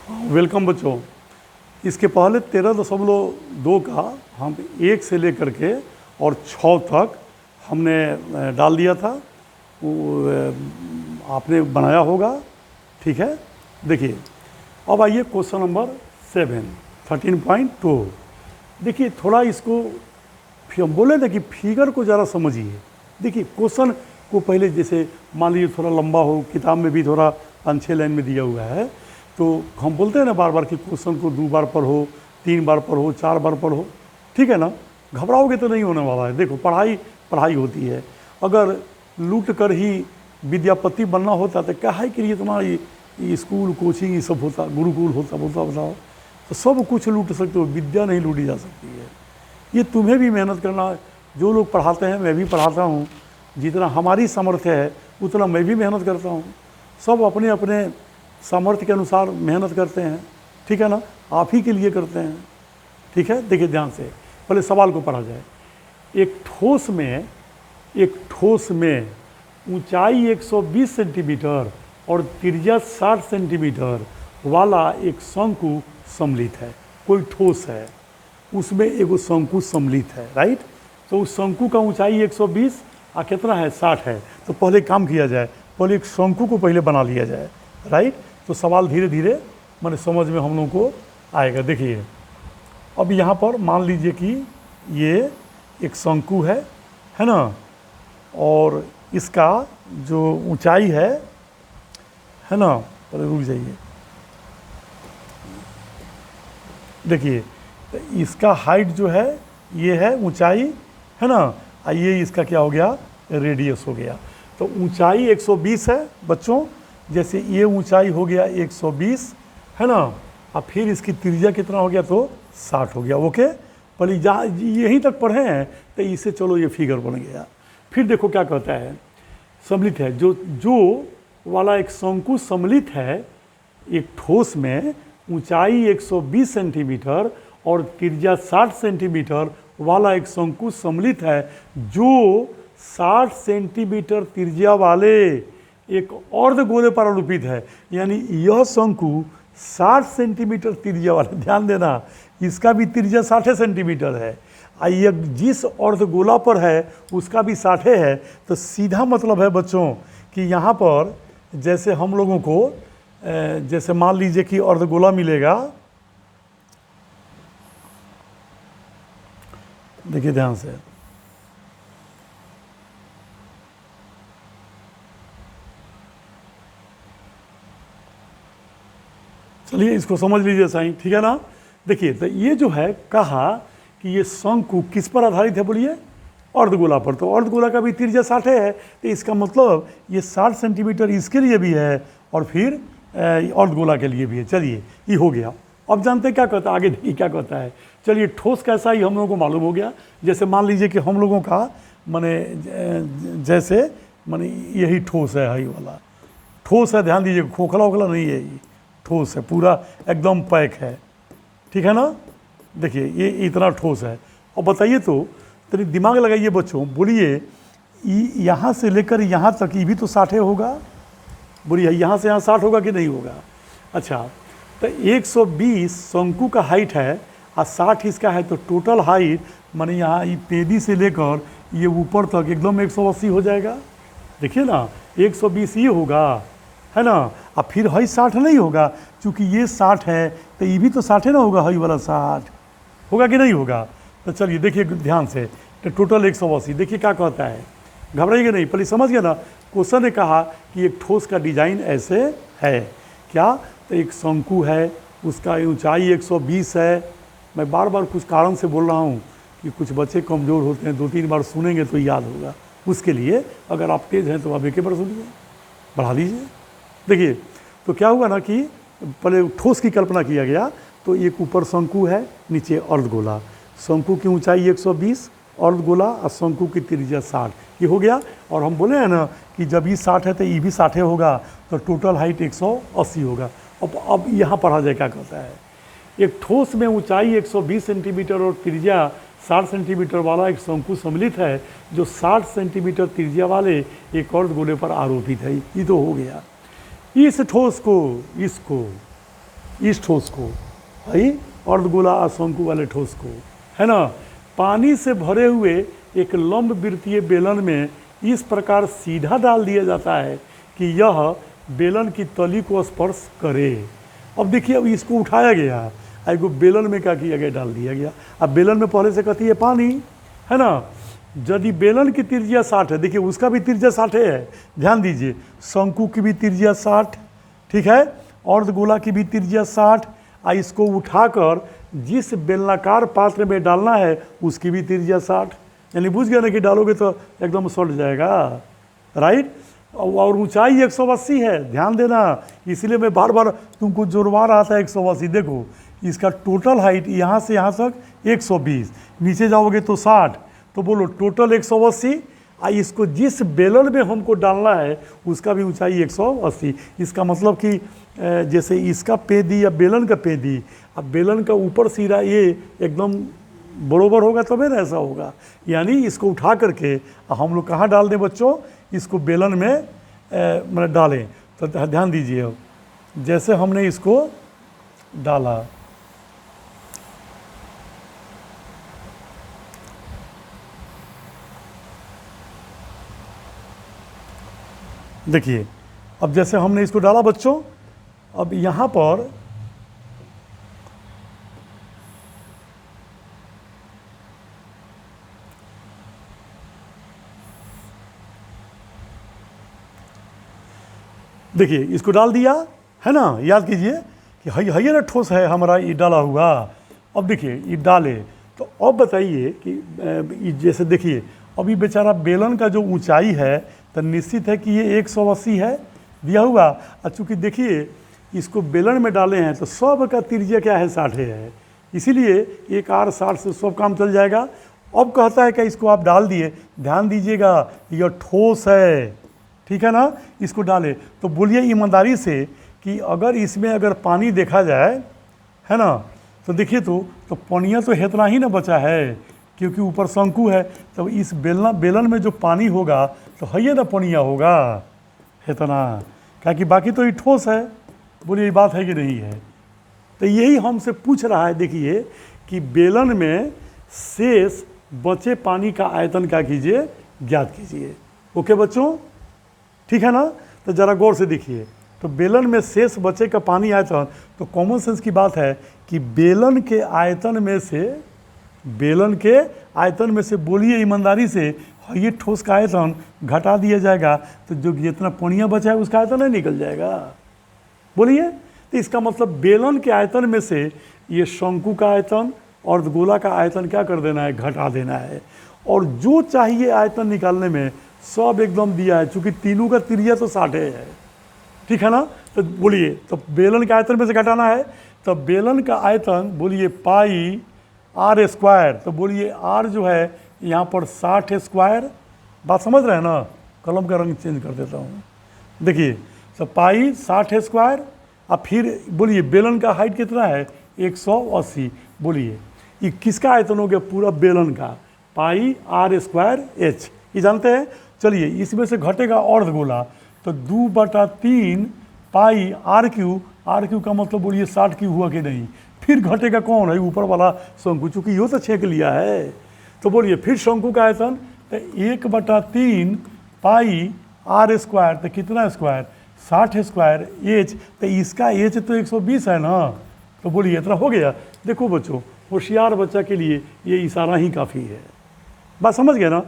Welcome बच्चों। इसके पहले 13.2 का हम 1 से लेकर के और 6 तक हमने डाल दिया था, आपने बनाया होगा, ठीक है। देखिए अब आइए क्वेश्चन नंबर 7 13.2। देखिए थोड़ा इसको हम बोले ना कि फिगर को ज़रा समझिए। देखिए क्वेश्चन को पहले जैसे मान लीजिए थोड़ा लंबा हो, किताब में भी थोड़ा 5-6 लाइन में दिया हुआ है, तो हम बोलते हैं ना बार बार कि क्वेश्चन को 2 बार पढ़ो, 3 बार पढ़ो, 4 बार पढ़ो, ठीक है ना। घबराओगे तो नहीं होने वाला है। देखो पढ़ाई पढ़ाई होती है। अगर लूट कर ही विद्यापति बनना होता तो काहे के लिए तुम्हारा स्कूल कोचिंग ये सब होता, गुरुकुल होता, बताओ। तो सब कुछ लूट सकते हो, विद्या नहीं लूटी जा सकती है। ये तुम्हें भी मेहनत करना, जो लोग पढ़ाते हैं, मैं भी पढ़ाता हूँ, जितना हमारी सामर्थ्य है उतना मैं भी मेहनत करता हूँ। सब अपने अपने सामर्थ्य के अनुसार मेहनत करते हैं, ठीक है ना। आप ही के लिए करते हैं, ठीक है। देखिए ध्यान से पहले सवाल को पढ़ा जाए। एक ठोस में ऊंचाई 120 सेंटीमीटर और त्रिज्या 60 सेंटीमीटर वाला एक शंकु सम्मिलित है। कोई ठोस है, उसमें एगो शंकु सम्मिलित है, राइट। तो उस शंकु का ऊंचाई 120 और कितना है, 60 है। तो पहले काम किया जाए, पहले एक शंकु को पहले बना लिया जाए, राइट। तो सवाल धीरे धीरे मैंने समझ में हम लोगों को आएगा। देखिए अब यहाँ पर मान लीजिए कि ये एक शंकु है ना, और इसका जो ऊंचाई है ना, पहले रुक जाइए। देखिए इसका हाइट जो है ये है ऊंचाई, है ना, और ये इसका क्या हो गया, रेडियस हो गया। तो ऊंचाई 120 है बच्चों, जैसे ये ऊंचाई हो गया 120, है ना, और फिर इसकी त्रिज्या कितना हो गया, तो 60 हो गया। ओके, पहले जहाँ यहीं तक पढ़े हैं तो इससे चलो ये फिगर बन गया। फिर देखो क्या कहता है, सम्मिलित है, जो वाला एक शंकु सम्मिलित है एक ठोस में, ऊंचाई 120 सेंटीमीटर और त्रिज्या 60 सेंटीमीटर वाला एक शंकु सम्मिलित है, जो 60 सेंटीमीटर त्रिज्या वाले एक अर्धगोले पर आरोपित है। यानी यह शंकु 60 सेंटीमीटर त्रिज्या वाला, ध्यान देना, इसका भी त्रिज्या 60 सेंटीमीटर है, और ये जिस अर्धगोला पर है उसका भी 60 है। तो सीधा मतलब है बच्चों कि यहाँ पर जैसे हम लोगों को जैसे मान लीजिए कि अर्धगोला मिलेगा, देखिए ध्यान से, चलिए इसको समझ लीजिए साईं, ठीक है ना। देखिए तो ये जो है कहा कि ये शंकु किस पर आधारित है, बोलिए, अर्धगोला पर। तो अर्धगोला का भी त्रिज्या 60 है, तो इसका मतलब ये 60 सेंटीमीटर इसके लिए भी है और फिर अर्धगोला के लिए भी है। चलिए ये हो गया। अब जानते हैं क्या कहता है, आगे देखिए क्या कहता है। चलिए ठोस कैसा ही हम लोगों को मालूम हो गया। जैसे मान लीजिए कि हम लोगों का माने जैसे माने यही ठोस है, यही वाला ठोस है, ध्यान दीजिए, खोखला ओखला नहीं है, ये ठोस है, पूरा एकदम पैक है, ठीक है ना। देखिए ये इतना ठोस है। और बताइए तो दिमाग लगाइए बच्चों, बोलिए यहाँ से लेकर यहाँ तक ये भी तो 60 होगा, बोलिए यहाँ से यहाँ 60 होगा कि नहीं होगा। अच्छा तो 120 शंकु का हाइट है और 60 इसका है, तो टोटल हाइट माने यहाँ ये पेदी से लेकर ये ऊपर तक एकदम 180 हो जाएगा। देखिए ना 120 ये होगा, है ना, और फिर हई 60 नहीं होगा, चूँकि ये 60 है तो ये भी तो 60 ना होगा, हई वाला 60 होगा कि नहीं होगा। तो चलिए देखिए ध्यान से, तो टोटल 180। देखिए क्या कहता है, घबराइएगा नहीं, पहले समझ गया ना। क्वेश्चन ने कहा कि एक ठोस का डिजाइन ऐसे है क्या, तो एक शंकु है, उसका ऊंचाई 120 है। मैं बार बार कुछ कारण से बोल रहा हूँ कि कुछ बच्चे कमज़ोर होते हैं, 2-3 बार सुनेंगे तो याद होगा। उसके लिए अगर आप तेज़ हैं तो आप एक ही बार सुनिए, बढ़ा लीजिए। देखिए तो क्या हुआ ना कि पहले ठोस की कल्पना किया गया, तो एक ऊपर शंकु है, नीचे अर्धगोला। शंकु की ऊंचाई 120, अर्धगोला और शंकु की त्रिज्या 60, ये हो गया। और हम बोले हैं ना कि जब ये 60 है तो ये भी 60 होगा, तो टोटल हाइट 180 होगा। अब यहाँ पढ़ा जाए क्या कहता है। एक ठोस में ऊंचाई 120 सेंटीमीटर और त्रिज्या 60 सेंटीमीटर वाला एक शंकु सम्मिलित है, जो 60 सेंटीमीटर त्रिज्या वाले एक अर्धगोले पर आरोपित है। ये तो हो गया। इस ठोस को इसको इस ठोस को, भाई अर्धगोला और शंकु वाले ठोस को, है ना, पानी से भरे हुए एक लंब वृत्तीय बेलन में इस प्रकार सीधा डाल दिया जाता है कि यह बेलन की तली को स्पर्श करे। अब देखिए, अब इसको उठाया गया, एगो बेलन में क्या किया गया, डाल दिया गया। अब बेलन में पहले से कहती है पानी, है ना। यदि बेलन की त्रिज्या 60 है, देखिए उसका भी त्रिज्या 60 है, ध्यान दीजिए, शंकु की भी त्रिज्या 60, ठीक है, अर्धगोला की भी त्रिज्या 60, इसको उठाकर जिस बेलनाकार पात्र में डालना है उसकी भी त्रिज्या 60, यानी बुझ गया ना कि डालोगे तो एकदम सट जाएगा, राइट। और ऊंचाई 180 है, ध्यान देना, इसलिए मैं बार बार तुमको जोड़वा रहा था 180। देखो इसका टोटल हाइट यहाँ से यहाँ तक 120, नीचे जाओगे तो 60, तो बोलो टोटल 180, इसको जिस बेलन में हमको डालना है उसका भी ऊंचाई 180। इसका मतलब कि जैसे इसका पेदी या बेलन का पेदी, अब बेलन का ऊपर सिरा ये एकदम बरोबर होगा तभी ना ऐसा होगा, यानी इसको उठा करके हम लोग कहाँ डाल दें बच्चों, इसको बेलन में मतलब डालें। तो ध्यान दीजिए, अब जैसे हमने इसको डाला, देखिए अब जैसे हमने इसको डाला बच्चों, अब यहाँ पर देखिए इसको डाल दिया, है ना, याद कीजिए कि है ना ठोस है हमारा ये डाला हुआ। अब देखिए ये डाले, तो अब बताइए कि जैसे देखिए अभी बेचारा बेलन का जो ऊंचाई है तो निश्चित है कि ये 180 है दिया हुआ, और चूँकि देखिए इसको बेलन में डाले हैं तो सब का त्रिज्या क्या है, 60 है, इसीलिए 1 R 60 से सब काम चल जाएगा। अब कहता है कि इसको आप डाल दिए, ध्यान दीजिएगा यह ठोस है, ठीक है ना, इसको डाले। तो बोलिए ईमानदारी से कि अगर इसमें अगर पानी देखा जाए, है ना, तो देखिए तो पनिया तो इतना ही ना बचा है, क्योंकि ऊपर शंकु है, तो इस बेलन में जो पानी होगा तो है ना पनिया होगा इतना, क्या कि बाकी तो ये ठोस है। बोलिए ये बात है कि नहीं है। तो यही हमसे पूछ रहा है, देखिए कि बेलन में शेष बचे पानी का आयतन क्या कीजिए, ज्ञात कीजिए। ओके बच्चों, ठीक है ना। तो ज़रा गौर से देखिए, तो बेलन में शेष बचे का पानी आयतन, तो कॉमन सेंस की बात है कि बेलन के आयतन में से बोलिए ईमानदारी से ये ठोस का आयतन घटा दिया जाएगा, तो जो जितना पनिया बचा है उसका आयतन नहीं निकल जाएगा। बोलिए, तो इसका मतलब बेलन के आयतन में से ये शंकु का आयतन और गोला का आयतन क्या कर देना है, घटा देना है। और जो चाहिए आयतन निकालने में सब एकदम दिया है, चूँकि तीनों का त्रिज्या तो 60 है, ठीक है ना। तो बोलिए, तो बेलन के आयतन में से घटाना है, तो बेलन का आयतन बोलिए पाई R स्क्वायर, तो बोलिए R जो है यहाँ पर 60 स्क्वायर, बात समझ रहे हैं ना, कलम का रंग चेंज कर देता हूँ। देखिए तो पाई 60 स्क्वायर, अब फिर बोलिए बेलन का हाइट कितना है, 180। बोलिए ये किसका आयतन हो गया, पूरा बेलन का, पाई R स्क्वायर H, ये जानते हैं। चलिए इसमें से घटेगा अर्धगोला, तो 2/3 पाई R क्यू का मतलब बोलिए 60 क्यू हुआ कि नहीं। फिर घटेगा कौन है, ऊपर वाला शंकु, चूँकि यो तो छेक लिया है। तो बोलिए फिर शंकु का आयतन, तो 1/3 पाई R स्क्वायर, तो कितना स्क्वायर, 60 स्क्वायर H, तो इसका H तो 120 है ना। तो बोलिए इतना हो गया। देखो बच्चों, होशियार बच्चा के लिए ये इशारा ही काफ़ी है, बात समझ गए ना।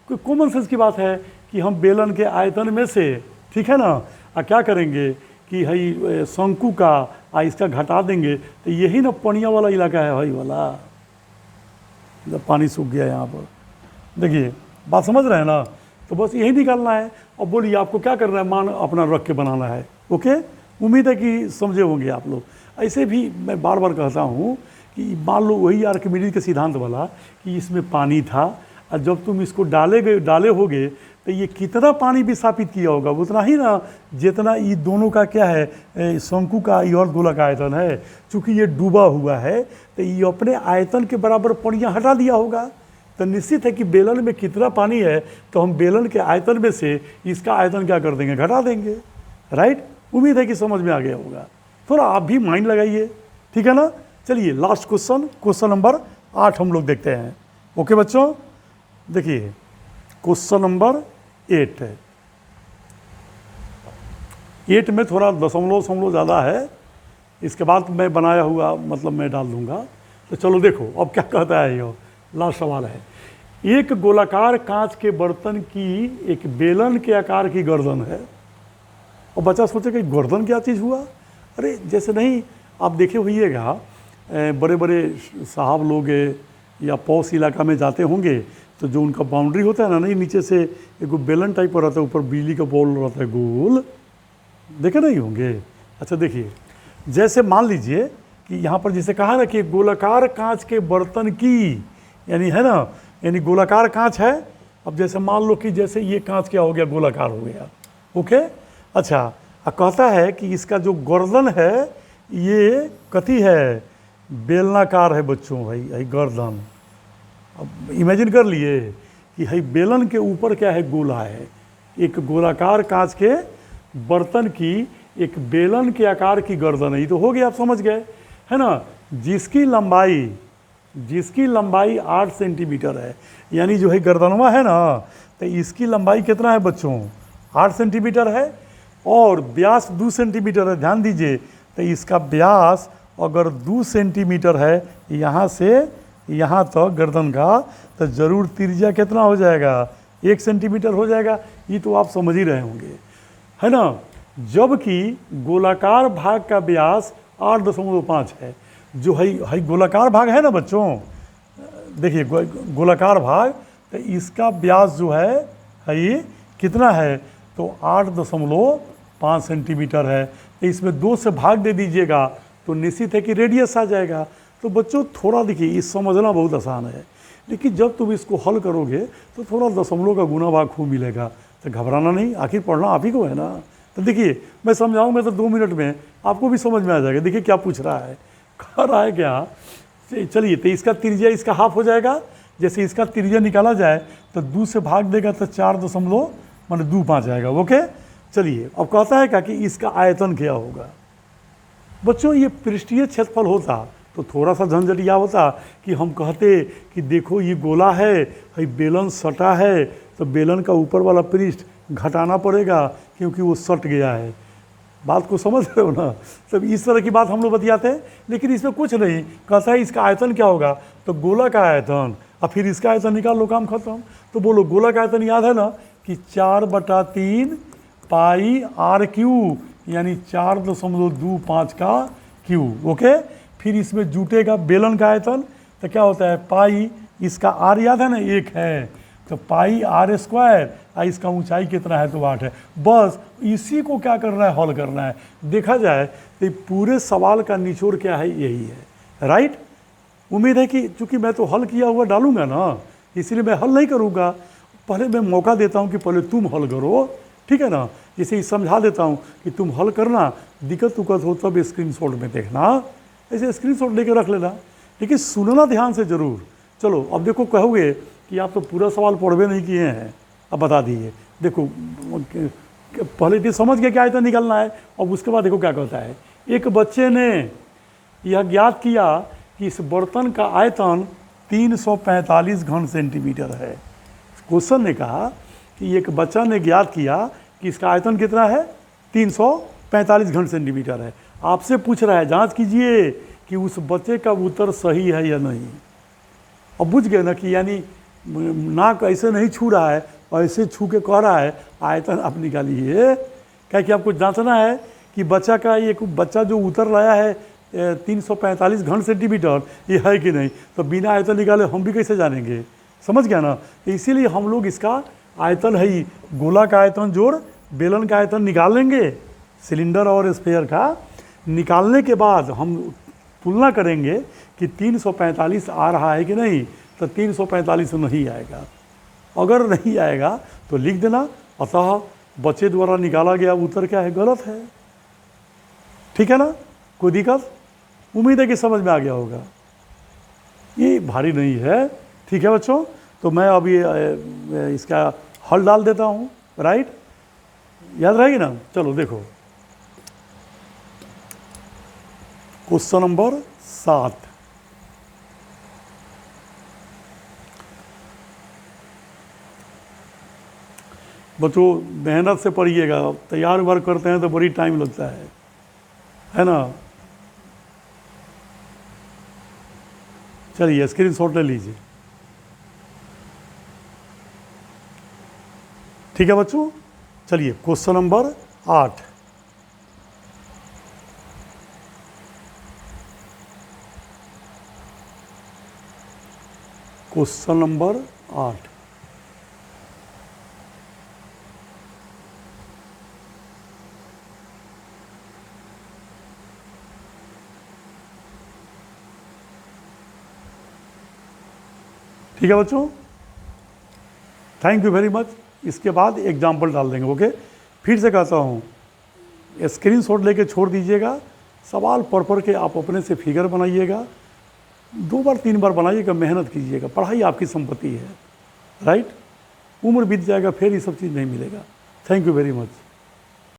कोई कॉमन सेंस की बात है कि हम बेलन के आयतन में से, ठीक है ना, क्या करेंगे कि हई शंकु का इसका घटा देंगे, तो यही ना पनिया वाला इलाका है, हई वाला जब पानी सूख गया यहाँ पर। देखिए बात समझ रहे हैं ना, तो बस यही निकालना है। और बोलिए आपको क्या करना है, मान अपना रख के बनाना है। ओके, उम्मीद है कि समझे होंगे आप लोग। ऐसे भी मैं बार बार कहता हूँ कि मान लो वही आर्किमिडीज के सिद्धांत वाला कि इसमें पानी था, और जब तुम इसको डाले होगे तो ये कितना पानी विस्थापित किया होगा, उतना ही ना जितना ये दोनों का क्या है, शंकु का और गोला का आयतन है। चूँकि ये डूबा हुआ है तो ये अपने आयतन के बराबर पनिया हटा दिया होगा। तो निश्चित है कि बेलन में कितना पानी है, तो हम बेलन के आयतन में से इसका आयतन क्या कर देंगे, घटा देंगे, राइट। उम्मीद है कि समझ में आ गया होगा। थोड़ा आप भी माइंड लगाइए, ठीक है ना। चलिए लास्ट क्वेश्चन नंबर 8 हम लोग देखते हैं। ओके बच्चों, देखिए क्वेश्चन नंबर 8 है। 8 में थोड़ा दशमलव ज़्यादा है, इसके बाद मैं बनाया हुआ मतलब मैं डाल दूंगा। तो चलो देखो अब क्या कहता है, ये लास्ट सवाल है। एक गोलाकार कांच के बर्तन की एक बेलन के आकार की गर्दन है। और बच्चा सोचे कि गर्दन क्या चीज़ हुआ, अरे जैसे नहीं, आप देखे होइएगा बड़े बड़े साहब लोग या पौष इलाका में जाते होंगे तो जो उनका बाउंड्री होता है ना, नहीं नीचे से एक बेलन टाइप पर रहता है, ऊपर बिजली का बॉल रहता है गोल, देखे नहीं होंगे। अच्छा देखिए, जैसे मान लीजिए कि यहाँ पर जैसे कहा ना कि गोलाकार कांच के बर्तन की, यानी है ना, यानी गोलाकार कांच है। अब जैसे मान लो कि जैसे ये कांच क्या हो गया, गोलाकार हो गया। ओके, अच्छा कहता है कि इसका जो गर्दन है ये कथी है, बेलनाकार है बच्चों। भाई यही गर्दन, अब इमेजिन कर लिए कि भाई बेलन के ऊपर क्या है, गोला है। एक गोलाकार कांच के बर्तन की एक बेलन के आकार की गर्दन है। ये तो हो गया, आप समझ गए है ना। जिसकी लंबाई 8 सेंटीमीटर है, यानी जो है गर्दनवा है ना, तो इसकी लंबाई कितना है बच्चों, 8 सेंटीमीटर है। और व्यास 2 सेंटीमीटर है। ध्यान दीजिए, तो इसका व्यास अगर 2 सेंटीमीटर है यहाँ से यहाँ तक गर्दन का, तो जरूर त्रिज्या कितना हो जाएगा, 1 सेंटीमीटर हो जाएगा। ये तो आप समझ ही रहे होंगे, है ना। जबकि गोलाकार भाग का व्यास 8.5 है। जो है गोलाकार भाग है ना बच्चों, देखिए गोलाकार भाग, तो इसका व्यास जो है ये कितना है, तो 8.5 सेंटीमीटर है। तो इसमें 2 से भाग दे दीजिएगा तो निश्चित है कि रेडियस आ जाएगा। तो बच्चों थोड़ा देखिए, ये समझना बहुत आसान है, लेकिन जब तुम इसको हल करोगे तो थोड़ा दशमलव का गुना भाग खूब मिलेगा। तो घबराना नहीं, आखिर पढ़ना आप ही को है ना। तो देखिए मैं समझाऊंगा तो 2 मिनट में आपको भी समझ में आ जाएगा। देखिए क्या पूछ रहा है, कह रहा है क्या, चलिए तो इसका त्रिज्या इसका हाफ हो जाएगा। जैसे इसका त्रिज्या निकाला जाए तो 2 से भाग देगा तो 4.25 आएगा। ओके, चलिए अब कहता है क्या कि इसका आयतन क्या होगा। बच्चों ये पृष्ठीय क्षेत्रफल होता तो थोड़ा सा झंझटिया होता कि हम कहते कि देखो ये गोला है, बेलन सटा है, तो बेलन का ऊपर वाला पृष्ठ घटाना पड़ेगा क्योंकि वो सट गया है। बात को समझ रहे हो ना। तब इस तरह की बात हम लोग बतियाते हैं, लेकिन इसमें कुछ नहीं। कहता है इसका आयतन क्या होगा, तो गोला का आयतन, और फिर इसका आयतन निकाल लो, काम खत्म। तो बोलो गोला का आयतन याद है ना कि 4/3 पाई आर क्यू, यानी 4.25 का क्यू। ओके, फिर इसमें जुटेगा बेलन का आयतन, तो क्या होता है पाई, इसका आर याद है ना 1 है, तो पाई आर स्क्वायर, और इसका ऊंचाई कितना है तो 8 है। बस इसी को क्या करना है, हल करना है। देखा जाए तो पूरे सवाल का निचोड़ क्या है, यही है। राइट, उम्मीद है कि चूंकि मैं तो हल किया हुआ डालूंगा ना, इसलिए मैं हल नहीं करूंगा। पहले मैं मौका देता हूं कि पहले तुम हल करो, ठीक है ना। जैसे समझा देता हूं कि तुम हल करना, दिक्कत उक्कत हो तब स्क्रीनशॉट में देखना, ऐसे स्क्रीनशॉट लेके रख लेना, लेकिन सुनना ध्यान से जरूर। चलो अब देखो, कहोगे कि आप तो पूरा सवाल पढ़वे नहीं किए हैं, अब बता दीजिए। देखो पहले तो समझ गए क्या आयतन निकालना है, अब उसके बाद देखो क्या कहता है। एक बच्चे ने यह ज्ञात किया कि इस बर्तन का आयतन 345 घन सेंटीमीटर है। क्वेश्चन ने कहा कि एक बच्चा ने ज्ञात किया कि इसका आयतन कितना है, 345 घन सेंटीमीटर है। आपसे पूछ रहा है जांच कीजिए कि उस बच्चे का उत्तर सही है या नहीं। अब बुझ गए ना कि यानी नाक ऐसे नहीं छू रहा है, ऐसे छू के कह रहा है आयतन आप निकालिए। क्या कि आपको जांचना है कि बच्चा का एक बच्चा जो उत्तर लाया है 345 घन सेंटीमीटर, ये है कि नहीं। तो बिना आयतन निकाले हम भी कैसे जानेंगे, समझ गया ना। तो इसीलिए हम लोग इसका आयतन है ही, गोला का आयतन जोड़ बेलन का आयतन निकाल लेंगे, सिलेंडर और स्फीयर का। निकालने के बाद हम तुलना करेंगे कि 345 आ रहा है कि नहीं, तो 345 नहीं आएगा। अगर नहीं आएगा तो लिख देना, अतः बच्चे द्वारा निकाला गया उत्तर क्या है, गलत है। ठीक है ना, कोई दिक्कत, उम्मीद है कि समझ में आ गया होगा। ये भारी नहीं है, ठीक है बच्चों। तो मैं अभी इसका हल डाल देता हूँ। राइट, याद रहेगी ना। चलो देखो, क्वेश्चन नंबर 7, बच्चों मेहनत से पढ़िएगा, तैयार वार करते हैं तो बड़ी टाइम लगता है ना। चलिए स्क्रीनशॉट ले लीजिए। ठीक है बच्चों, चलिए क्वेश्चन नंबर 8, क्वेश्चन नंबर 8, ठीक है बच्चों, थैंक यू वेरी मच। इसके बाद एग्जाम्पल डाल देंगे। ओके, फिर से कहता हूँ, स्क्रीनशॉट लेके छोड़ दीजिएगा, सवाल पढ़ के आप अपने से फिगर बनाइएगा, 2 बार 3 बार बनाइएगा, मेहनत कीजिएगा। पढ़ाई आपकी संपत्ति है, राइट। उम्र बीत जाएगा फिर ये सब चीज़ नहीं मिलेगा। Thank you very much.